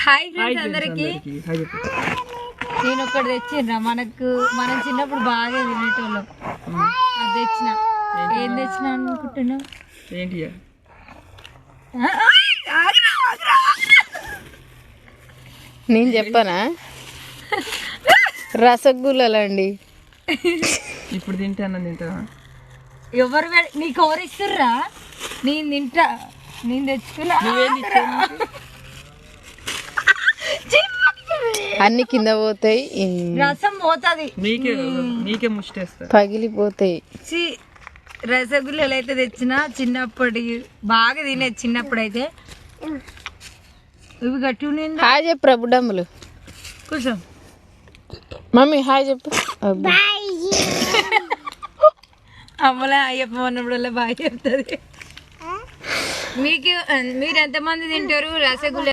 Hi friends అందరికి. నేను ఒకటి తెచ్చిండ్రా, మనం చిన్నప్పుడు బాగా తినేటోళ్ళం. అది తెచ్చిన. ఏం తెచ్చిన అనుకుంటున్నావు? ఏంటి? నేను చెప్పనా? రసగుల్లలండి. ఇప్పుడు తింటాను తింటా. ఎవరు నీకు ఎవరు ఇస్తుర్రా? నేను తింటా, నేను తెచ్చుకున్నా. అన్ని కింద పోతాయి, రసం పోతుంది, నీకే ముష్టేస్తా, పగిలిపోతాయి. రసగుల్లలు అయితే తెచ్చిన చిన్నప్పటి బాగా తినే. చిన్నప్పుడు అయితే ఇవి గట్టి ఉన్నాయి. హాయ్ చెప్పు రా బుడ్డమ్మలు. కూర్చో మమ్మీ హాయ్ చెప్పు. అమ్మలే అయ్యప్ప అన్నప్పుడల్లా బాగా చెప్తుంది. మీరు ఎంతమంది తింటారు రసగుల్ల?